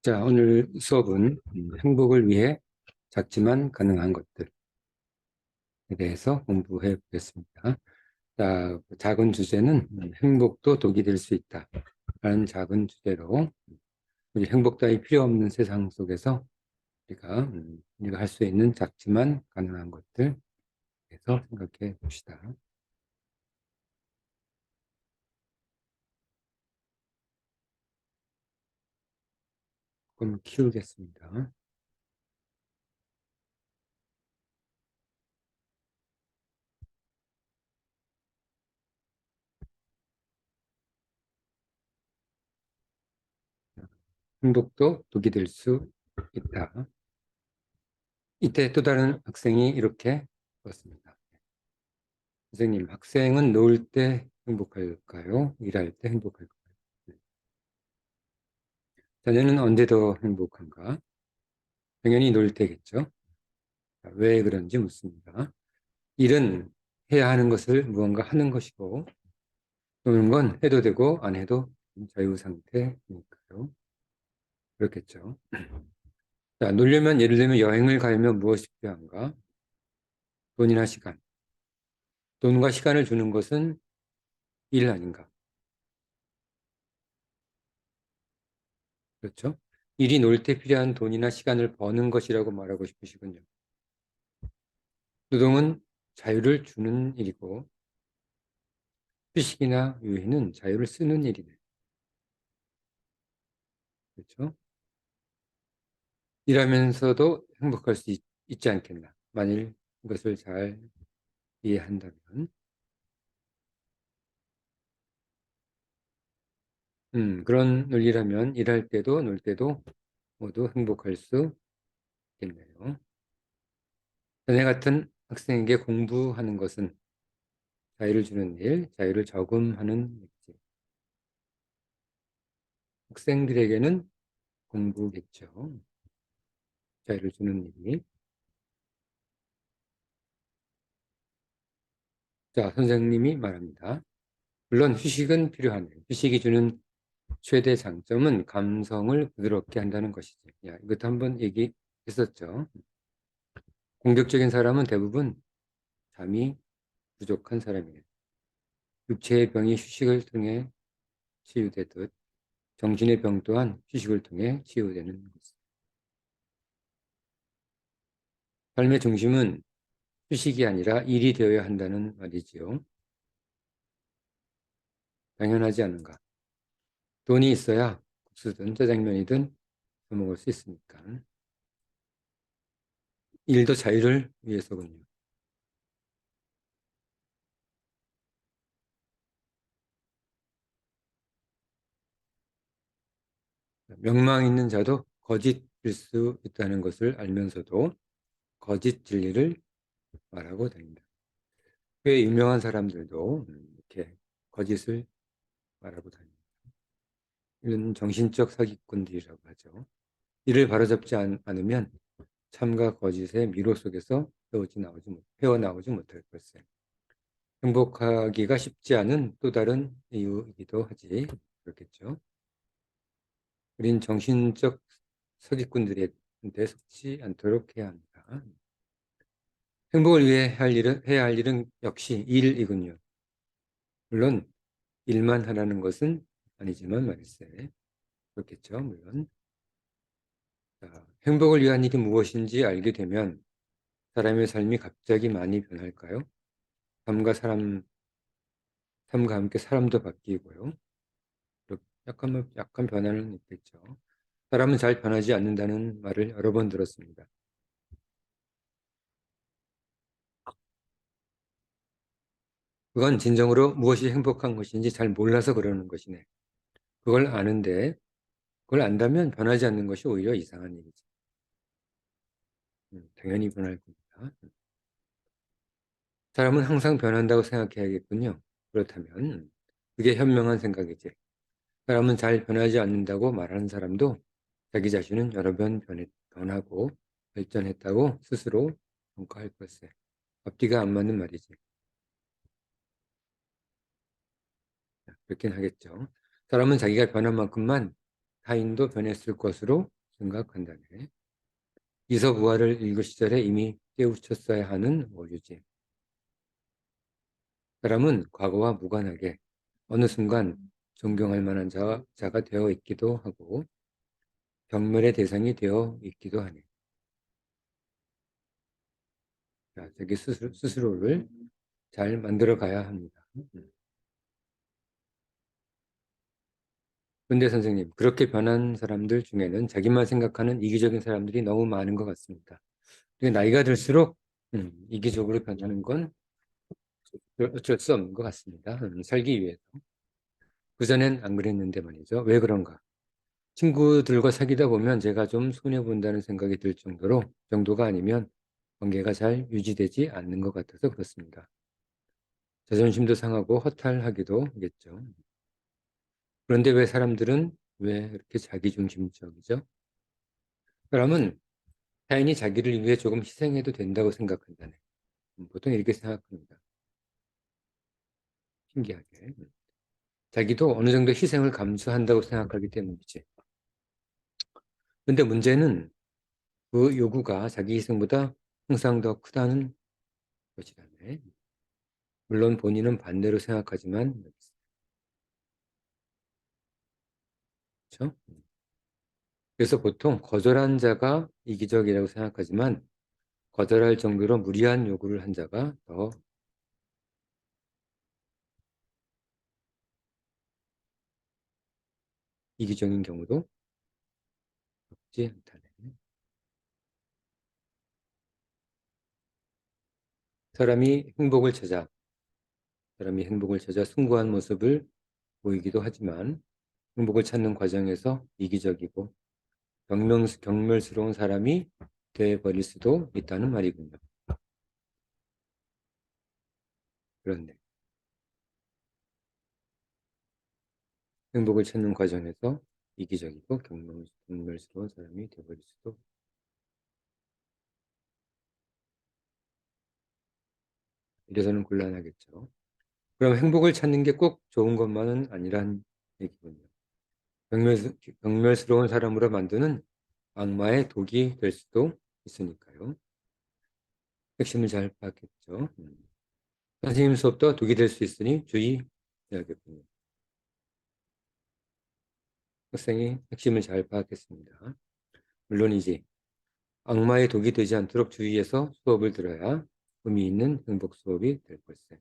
자, 오늘 수업은 행복을 위해 작지만 가능한 것들에 대해서 공부해 보겠습니다. 자, 작은 주제는 행복도 독이 될 수 있다 라는 작은 주제로 우리 행복 따위 필요 없는 세상 속에서 우리가 할 수 있는 작지만 가능한 것들 에서 생각해 봅시다. 조금 키우겠습니다. 행복도 독이 될 수 있다. 이때 또 다른 학생이 이렇게 썼습니다. 선생님, 학생은 놀 때 행복할까요? 일할 때 행복할까요? 자녀는 언제 더 행복한가? 당연히 놀 때겠죠. 왜 그런지 묻습니다. 일은 해야 하는 것을 무언가 하는 것이고, 노는 건 해도 되고 안 해도 자유 상태니까요. 그렇겠죠. 자, 놀려면 예를 들면 여행을 가려면 무엇이 필요한가? 돈이나 시간. 돈과 시간을 주는 것은 일 아닌가? 그렇죠? 일이 놀 때 필요한 돈이나 시간을 버는 것이라고 말하고 싶으시군요. 노동은 자유를 주는 일이고 휴식이나 유의는 자유를 쓰는 일이네. 그렇죠? 일하면서도 행복할 수 있지 않겠나. 만일 이것을 잘 이해한다면. 그런 논리라면 일할 때도 놀 때도 모두 행복할 수 있겠네요. 전에 같은 학생에게 공부하는 것은 자유를 주는 일, 자유를 저금하는 일이지. 학생들에게는 공부겠죠. 자유를 주는 일이. 자, 선생님이 말합니다. 물론 휴식은 필요하네. 휴식이 주는 최대 장점은 감성을 부드럽게 한다는 것이지. 야, 이것도 한번 얘기했었죠. 공격적인 사람은 대부분 잠이 부족한 사람이에요. 육체의 병이 휴식을 통해 치유되듯 정신의 병 또한 휴식을 통해 치유되는 것입니다. 삶의 중심은 휴식이 아니라 일이 되어야 한다는 말이지요. 당연하지 않은가? 돈이 있어야 국수든 짜장면이든 먹을 수 있으니까. 일도 자유를 위해서군요. 명망 있는 자도 거짓일 수 있다는 것을 알면서도 거짓 진리를 말하고 다닌다. 꽤 유명한 사람들도 이렇게 거짓을 말하고 다닙니다. 이런 정신적 사기꾼들이라고 하죠. 이를 바로잡지 않으면 참과 거짓의 미로 속에서 헤어나오지 못할 것을. 행복하기가 쉽지 않은 또 다른 이유이기도 하지. 그렇겠죠. 우린 정신적 사기꾼들한테 속지 않도록 해야 합니다. 행복을 위해 해야 할 일은 역시 일이군요. 물론 일만 하라는 것은 아니지만 말일세. 그렇겠죠, 물론. 자, 행복을 위한 일이 무엇인지 알게 되면 사람의 삶이 갑자기 많이 변할까요? 삶과 함께 사람도 바뀌고요. 약간 변화는 있겠죠. 사람은 잘 변하지 않는다는 말을 여러 번 들었습니다. 그건 진정으로 무엇이 행복한 것인지 잘 몰라서 그러는 것이네. 그걸 아는데 그걸 안다면 변하지 않는 것이 오히려 이상한 일이지. 당연히 변할 겁니다. 사람은 항상 변한다고 생각해야겠군요. 그렇다면 그게 현명한 생각이지. 사람은 잘 변하지 않는다고 말하는 사람도 자기 자신은 여러 번 변하고 발전했다고 스스로 평가할 것에 앞뒤가 안 맞는 말이지. 그렇긴 하겠죠. 사람은 자기가 변한 만큼만 타인도 변했을 것으로 생각한다네. 이서부화를 읽을 시절에 이미 깨우쳤어야 하는 오류지. 사람은 과거와 무관하게 어느 순간 존경할 만한 자가 되어 있기도 하고 경멸의 대상이 되어 있기도 하네. 자, 자기 스스로를 잘 만들어 가야 합니다. 근데 선생님, 그렇게 변한 사람들 중에는 자기만 생각하는 이기적인 사람들이 너무 많은 것 같습니다. 나이가 들수록 이기적으로 변하는 건 어쩔 수 없는 것 같습니다. 살기 위해서. 그전엔 안 그랬는데 말이죠. 왜 그런가? 친구들과 사귀다 보면 제가 좀 손해본다는 생각이 들 정도가 아니면 관계가 잘 유지되지 않는 것 같아서 그렇습니다. 자존심도 상하고 허탈하기도 하겠죠. 그런데 왜 사람들은 왜 이렇게 자기중심적이죠? 사람은 타인이 자기를 위해 조금 희생해도 된다고 생각한다네. 보통 이렇게 생각합니다. 신기하게. 자기도 어느 정도 희생을 감수한다고 생각하기 때문이지. 그런데 문제는 그 요구가 자기 희생보다 항상 더 크다는 것이라네. 물론 본인은 반대로 생각하지만, 그렇죠? 그래서 보통 거절한 자가 이기적이라고 생각하지만 거절할 정도로 무리한 요구를 한 자가 더 이기적인 경우도 없지 않다네. 사람이 행복을 찾아, 사람이 행복을 찾아 숭고한 모습을 보이기도 하지만 행복을 찾는 과정에서 이기적이고 경멸스러운 사람이 돼버릴 수도 있다는 말이군요. 그런데 행복을 찾는 과정에서 이기적이고 경멸스러운 사람이 돼버릴 수도 이래서는 곤란하겠죠. 그럼 행복을 찾는 게 꼭 좋은 것만은 아니란 얘기군요. 경멸스러운 사람으로 만드는 악마의 독이 될 수도 있으니까요. 핵심을 잘 파악했죠. 선생님 수업도 독이 될 수 있으니 주의해야겠군요. 학생이 핵심을 잘 파악했습니다. 물론이지 악마의 독이 되지 않도록 주의해서 수업을 들어야 의미 있는 행복 수업이 될 걸세.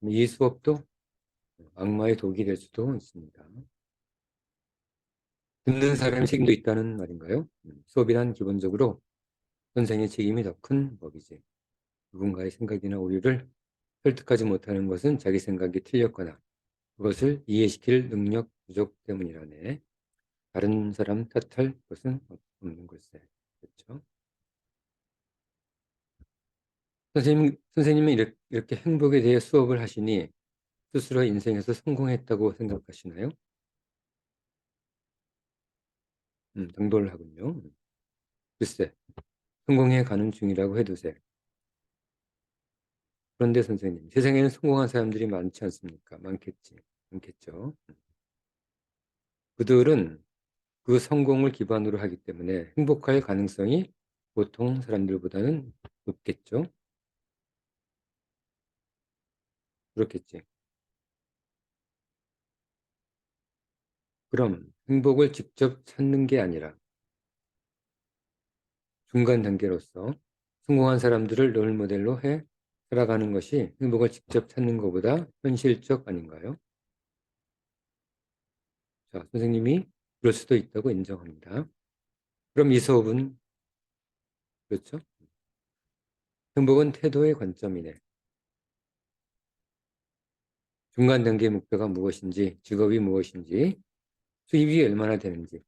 이 수업도 악마의 독이 될 수도 있습니다. 듣는 사람의 책임도 있다는 말인가요? 수업이란 기본적으로 선생의 책임이 더 큰 법이지. 누군가의 생각이나 오류를 설득하지 못하는 것은 자기 생각이 틀렸거나 그것을 이해시킬 능력 부족 때문이라네. 다른 사람 탓할 것은 없는 걸세. 그렇죠? 선생님은 이렇게 행복에 대해 수업을 하시니 스스로 인생에서 성공했다고 생각하시나요? 당돌 하군요. 글쎄, 성공해 가는 중이라고 해두세. 그런데 선생님, 세상에는 성공한 사람들이 많지 않습니까? 많겠죠. 그들은 그 성공을 기반으로 하기 때문에 행복할 가능성이 보통 사람들보다는 높겠죠. 그렇겠지. 그럼 행복을 직접 찾는 게 아니라 중간 단계로서 성공한 사람들을 롤모델로 해 살아가는 것이 행복을 직접 찾는 것보다 현실적 아닌가요? 자, 선생님이 그럴 수도 있다고 인정합니다. 그럼 이 수업은 그렇죠? 행복은 태도의 관점이네. 중간 단계 목표가 무엇인지, 직업이 무엇인지, 수입이 얼마나 되는지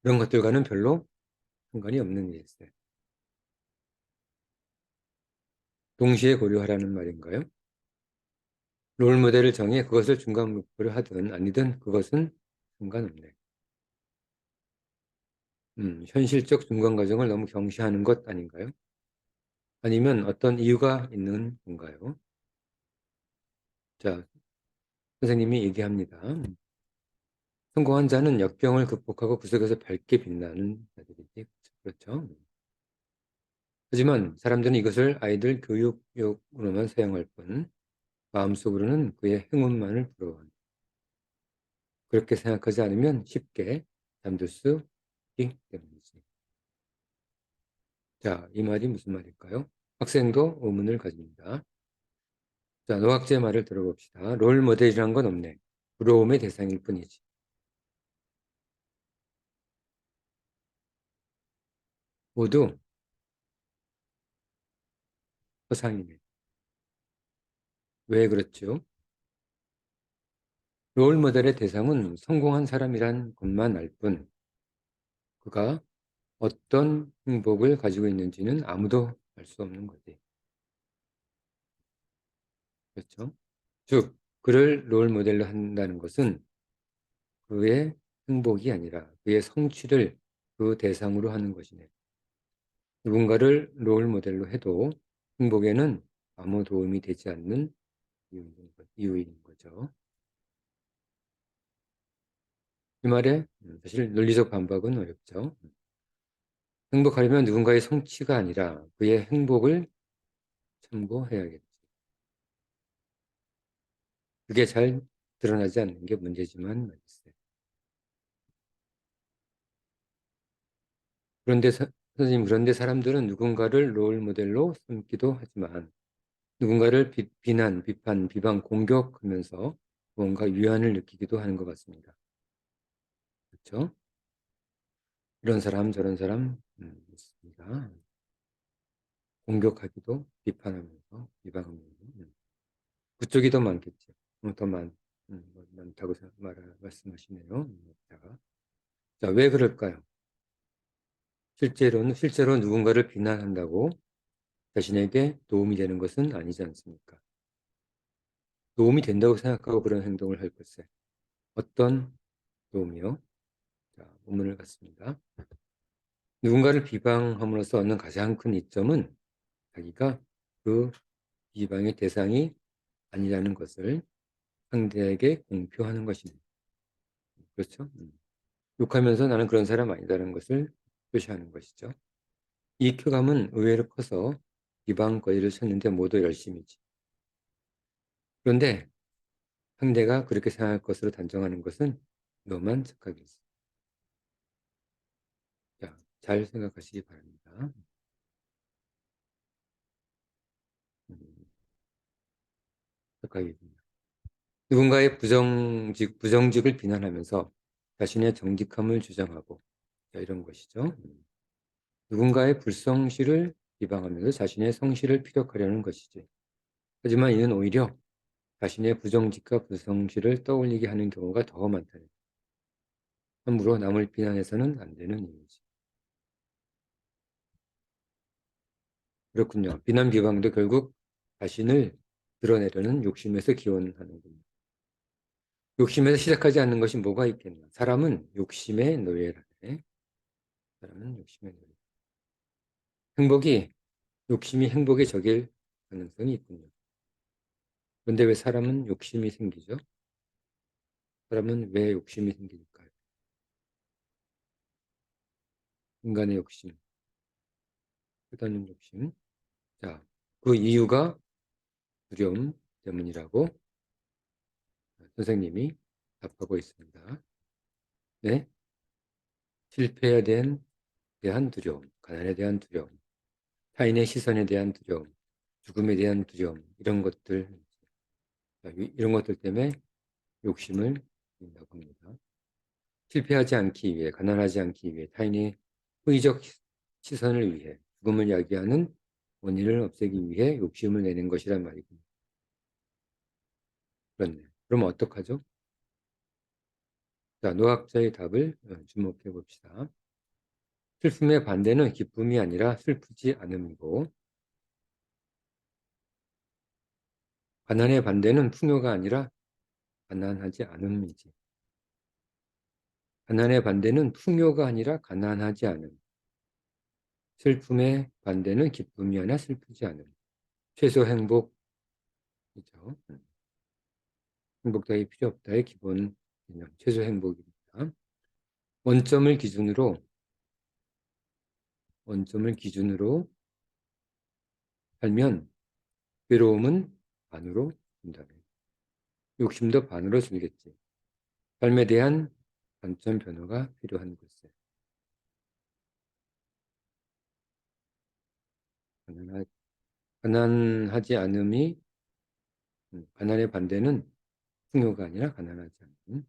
이런 것들과는 별로 상관이 없는 일이었어요. 동시에 고려하라는 말인가요? 롤 모델을 정해 그것을 중간 목표로 하든 아니든 그것은 상관없네. 현실적 중간 과정을 너무 경시하는 것 아닌가요? 아니면 어떤 이유가 있는 건가요? 자, 선생님이 얘기합니다. 성공한 자는 역경을 극복하고 그 속에서 밝게 빛나는 자들이지. 그렇죠? 하지만 사람들은 이것을 아이들 교육용으로만 사용할 뿐 마음속으로는 그의 행운만을 부러워한다. 그렇게 생각하지 않으면 쉽게 잠들 수 있기 때문이지. 자, 이 말이 무슨 말일까요? 학생도 의문을 가집니다. 자, 노학자의 말을 들어봅시다. 롤 모델이란 건 없네. 부러움의 대상일 뿐이지. 모두 허상이네. 왜 그렇죠? 롤 모델의 대상은 성공한 사람이란 것만 알 뿐, 그가 어떤 행복을 가지고 있는지는 아무도 알 수 없는 거지. 그렇죠? 즉, 그를 롤 모델로 한다는 것은 그의 행복이 아니라 그의 성취를 그 대상으로 하는 것이네. 누군가를 롤 모델로 해도 행복에는 아무 도움이 되지 않는 이유인 거죠. 이 말에 사실 논리적 반박은 어렵죠. 행복하려면 누군가의 성취가 아니라 그의 행복을 참고해야겠지. 그게 잘 드러나지 않는 게 문제지만 말이지. 그런데 선생님, 그런데 사람들은 누군가를 롤 모델로 삼기도 하지만 누군가를 비난, 비판, 비방, 공격하면서 뭔가 위안을 느끼기도 하는 것 같습니다. 그렇죠? 이런 사람, 저런 사람 있습니다. 공격하기도 비판하면서 비방하면서 그쪽이 더 많겠죠. 더 많다고 말씀하시네요. 자, 왜 그럴까요? 실제로 누군가를 비난한다고 자신에게 도움이 되는 것은 아니지 않습니까? 도움이 된다고 생각하고 그런 행동을 할 것에 어떤 도움이요? 자, 본문을 갖습니다. 누군가를 비방함으로써 얻는 가장 큰 이점은 자기가 그 비방의 대상이 아니라는 것을 상대에게 공표하는 것입니다. 그렇죠? 욕하면서 나는 그런 사람 아니다라는 것을 표시하는 것이죠. 이 쾌감은 의외로 커서 비방거리를 쳤는데 모두 열심이지. 그런데 상대가 그렇게 생각할 것으로 단정하는 것은 너만 착각이 있어. 자, 잘 생각하시기 바랍니다. 착각입니다. 누군가의 부정직을 비난하면서 자신의 정직함을 주장하고 자, 이런 것이죠. 누군가의 불성실을 비방하면서 자신의 성실을 피력하려는 것이지. 하지만 이는 오히려 자신의 부정직과 불성실을 떠올리게 하는 경우가 더 많다는. 함부로 남을 비난해서는 안 되는 이유지. 그렇군요. 비난 비방도 결국 자신을 드러내려는 욕심에서 기원하는군요. 욕심에서 시작하지 않는 것이 뭐가 있겠나. 사람은 욕심의 노예라네. 사람은 욕심의 노예. 욕심이 행복의 적일 가능성이 있군요. 그런데 왜 사람은 욕심이 생기죠? 사람은 왜 욕심이 생길까요? 인간의 욕심, 끝없는 욕심. 자, 그 이유가 두려움 때문이라고 선생님이 답하고 있습니다. 네, 실패에 대한 두려움, 가난에 대한 두려움, 타인의 시선에 대한 두려움, 죽음에 대한 두려움, 이런 것들 때문에 욕심을 낸다고 합니다. 실패하지 않기 위해, 가난하지 않기 위해, 타인의 후의적 시선을 위해, 죽음을 야기하는 원인을 없애기 위해 욕심을 내는 것이란 말이군요. 그렇네. 그럼 어떡하죠? 자, 노학자의 답을 주목해 봅시다. 슬픔의 반대는 기쁨이 아니라 슬프지 않음이고, 가난의 반대는 풍요가 아니라 가난하지 않음이지. 가난의 반대는 풍요가 아니라 가난하지 않음. 슬픔의 반대는 기쁨이 아니라 슬프지 않음. 최소 행복이죠. 행복 따위 필요 없다의 기본 개념, 최소 행복입니다. 원점을 기준으로 살면 괴로움은 반으로 준다네. 욕심도 반으로 줄겠지. 삶에 대한 관점 변화가 필요한 것에. 가난하지 않음이, 가난의 반대는 풍요가 아니라 가난하지 않음.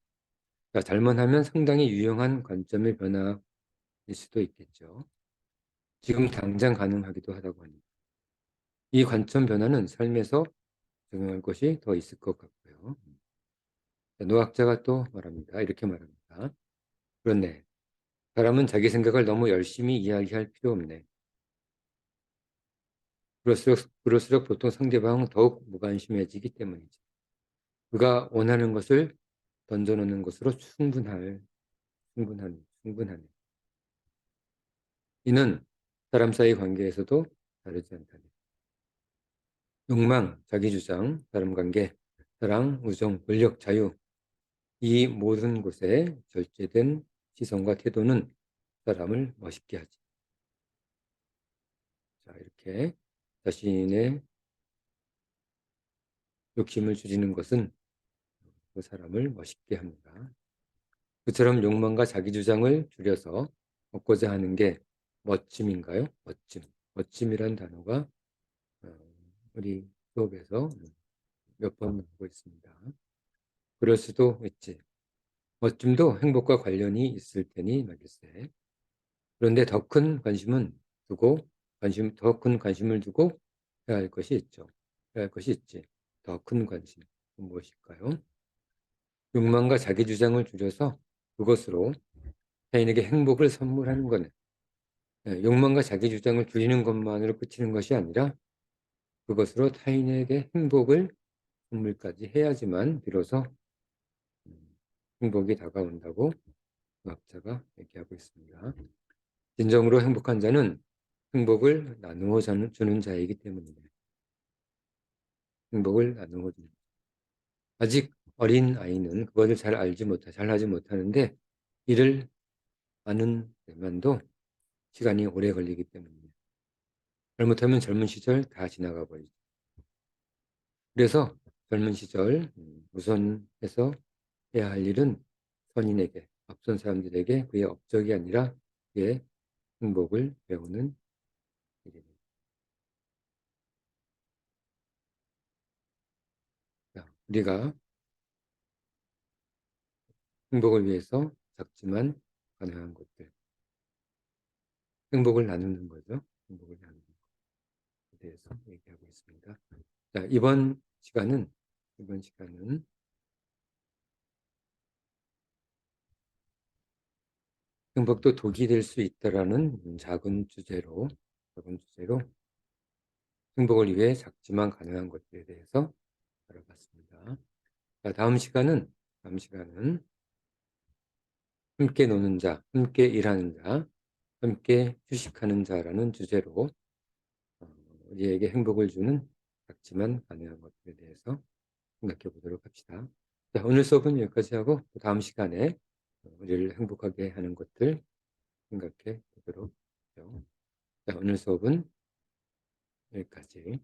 자, 잘못하면 상당히 유용한 관점의 변화일 수도 있겠죠. 지금 당장 가능하기도 하다고 합니다. 이 관점 변화는 삶에서 적용할 것이 더 있을 것 같고요. 노학자가 또 말합니다. 이렇게 말합니다. 그렇네. 사람은 자기 생각을 너무 열심히 이야기할 필요 없네. 그럴수록 보통 상대방은 더욱 무관심해지기 때문이지. 그가 원하는 것을 던져놓는 것으로 충분하네. 이는 사람 사이 관계에서도 다르지 않다네. 욕망, 자기주장, 사람관계, 사랑, 우정, 권력, 자유, 이 모든 곳에 절제된 시선과 태도는 사람을 멋있게 하지. 자, 이렇게 자신의 욕심을 줄이는 것은 그 사람을 멋있게 합니다. 그처럼 욕망과 자기주장을 줄여서 얻고자 하는 게 멋짐인가요? 멋짐. 멋짐이란 단어가 우리 수업에서 몇 번 나오고 있습니다. 그럴 수도 있지. 멋짐도 행복과 관련이 있을 테니 말일세. 그런데 더 큰 관심을 두고 해야 할 것이 있죠. 해야 할 것이 있지. 더 큰 관심. 무엇일까요? 욕망과 자기주장을 줄여서 그것으로 타인에게 행복을 선물하는 거는 욕망과 자기주장을 줄이는 것만으로 끝이는 것이 아니라 그것으로 타인에게 행복을 선물까지 해야지만 비로소 행복이 다가온다고 과학자가 얘기하고 있습니다. 진정으로 행복한 자는 행복을 나누어 주는 자이기 때문입니다. 행복을 나누어 주는. 아직 어린 아이는 그것을 잘 하지 못하는데 이를 아는 데만도 시간이 오래 걸리기 때문입니다. 잘못하면 젊은 시절 다 지나가 버리죠. 그래서 젊은 시절 우선해서 해야 할 일은 선인에게, 앞선 사람들에게 그의 업적이 아니라 그의 행복을 배우는 일입니다. 자, 우리가 행복을 위해서 작지만 가능한 것들, 행복을 나누는 거죠. 행복을 나누는 것에 대해서 얘기하고 있습니다. 자, 이번 시간은 행복도 독이 될 수 있다라는 작은 주제로 행복을 위해 작지만 가능한 것들에 대해서 알아봤습니다. 자, 다음 시간은 함께 노는 자, 함께 일하는 자, 함께 휴식하는 자라는 주제로 우리에게 행복을 주는 작지만 가능한 것들에 대해서 생각해 보도록 합시다. 자, 오늘 수업은 여기까지 하고 다음 시간에 우리를 행복하게 하는 것들 생각해 보도록 하죠. 자, 오늘 수업은 여기까지.